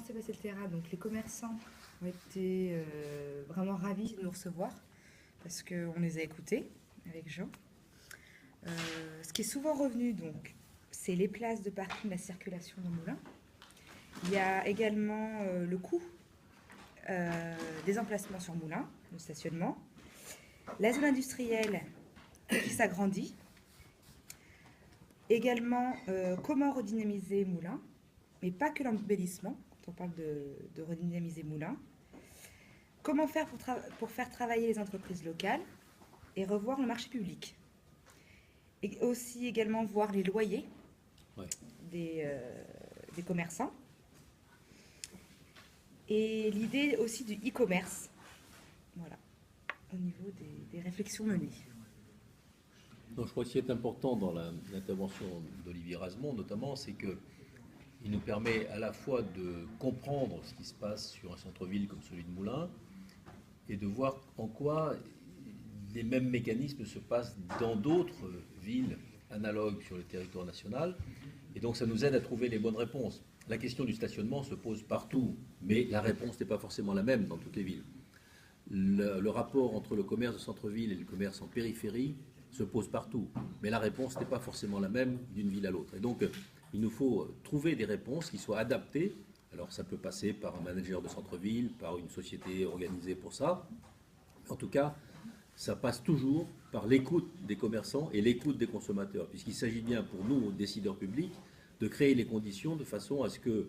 s'est passé le terrain, donc les commerçants ont été vraiment ravis de nous recevoir parce qu'on les a écoutés avec Jean. Ce qui est souvent revenu, donc, c'est les places de parking, la circulation dans Moulins. Il y a également le coût des emplacements sur Moulins, le stationnement, la zone industrielle qui s'agrandit, également comment redynamiser Moulins, mais pas que l'embellissement, quand on parle de redynamiser Moulins, comment faire pour faire travailler les entreprises locales et revoir le marché public. Et aussi également voir les loyers des commerçants. Et l'idée aussi du e-commerce, voilà, au niveau des réflexions menées. Donc, je crois que ce qui est important dans l'intervention d'Olivier Razemont, notamment, c'est qu'il nous permet à la fois de comprendre ce qui se passe sur un centre-ville comme celui de Moulins et de voir en quoi les mêmes mécanismes se passent dans d'autres villes analogues sur le territoire national. Et donc, ça nous aide à trouver les bonnes réponses. La question du stationnement se pose partout, mais la réponse n'est pas forcément la même dans toutes les villes. Le rapport entre le commerce de centre-ville et le commerce en périphérie se pose partout, mais la réponse n'est pas forcément la même d'une ville à l'autre. Et donc, il nous faut trouver des réponses qui soient adaptées. Alors, ça peut passer par un manager de centre-ville, par une société organisée pour ça. En tout cas, ça passe toujours par l'écoute des commerçants et l'écoute des consommateurs, puisqu'il s'agit bien pour nous, décideurs publics, de créer les conditions de façon à ce que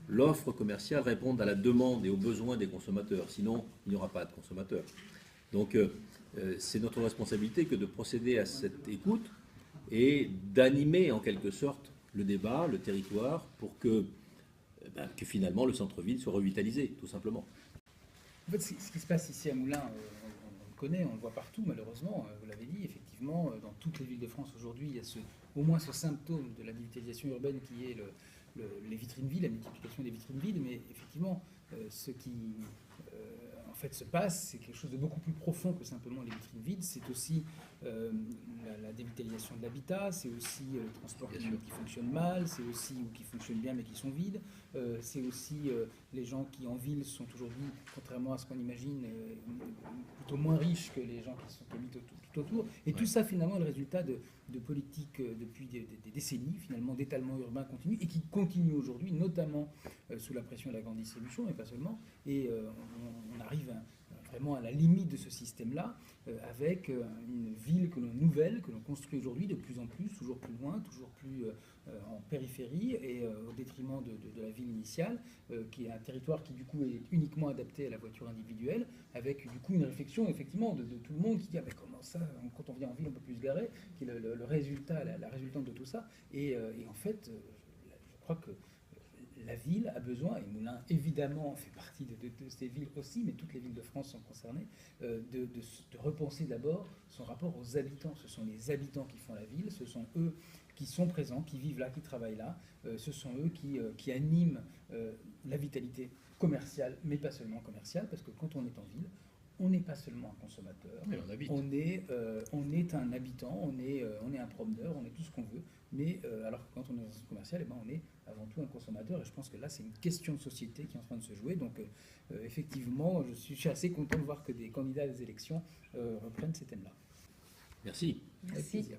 l'offre commerciale réponde à la demande et aux besoins des consommateurs. Sinon, il n'y aura pas de consommateurs. Donc, c'est notre responsabilité que de procéder à cette écoute et d'animer en quelque sorte le débat, le territoire, pour que finalement le centre-ville soit revitalisé, tout simplement. En fait, ce qui se passe ici à Moulins, on le connaît, on le voit partout malheureusement, vous l'avez dit, effectivement, dans toutes les villes de France aujourd'hui, il y a au moins ce symptôme de la digitalisation urbaine qui est les vitrines vides, la multiplication des vitrines vides, mais effectivement, ce qui en fait se passe, c'est quelque chose de beaucoup plus profond que simplement les vitrines vides. C'est aussi la dévitalisation de l'habitat, c'est aussi le transport qui fonctionne mal, c'est aussi, ou qui fonctionne bien mais qui sont vides, c'est aussi les gens qui en ville sont aujourd'hui, contrairement à ce qu'on imagine, plutôt moins riches que les gens qui habitent tout autour. Et tout ça finalement est le résultat de politiques depuis des décennies, finalement d'étalement urbain continu, et qui continue aujourd'hui, notamment sous la pression de la grande distribution, mais pas seulement. Et on arrive vraiment à la limite de ce système-là, avec une ville nouvelle que l'on construit aujourd'hui de plus en plus, toujours plus loin, toujours plus en périphérie, et au détriment de la ville initiale, qui est un territoire qui du coup est uniquement adapté à la voiture individuelle, avec du coup une réflexion effectivement de tout le monde qui dit ah ben comment ça, quand on vient en ville on peut plus se garer, qui est le résultat, la résultante de tout ça. Et en fait, je crois que la ville a besoin, et Moulins évidemment fait partie de ces villes aussi, mais toutes les villes de France sont concernées, de repenser d'abord son rapport aux habitants. Ce sont les habitants qui font la ville, ce sont eux qui sont présents, qui vivent là, qui travaillent là, ce sont eux qui animent la vitalité commerciale, mais pas seulement commerciale, parce que quand on est en ville, on n'est pas seulement un consommateur, on est un habitant, on est un promeneur, on est tout ce qu'on veut, mais alors que quand on est dans un commercial, on est avant tout un consommateur, et je pense que là c'est une question de société qui est en train de se jouer, donc effectivement je suis assez content de voir que des candidats à des élections reprennent ces thèmes-là. Merci. Merci.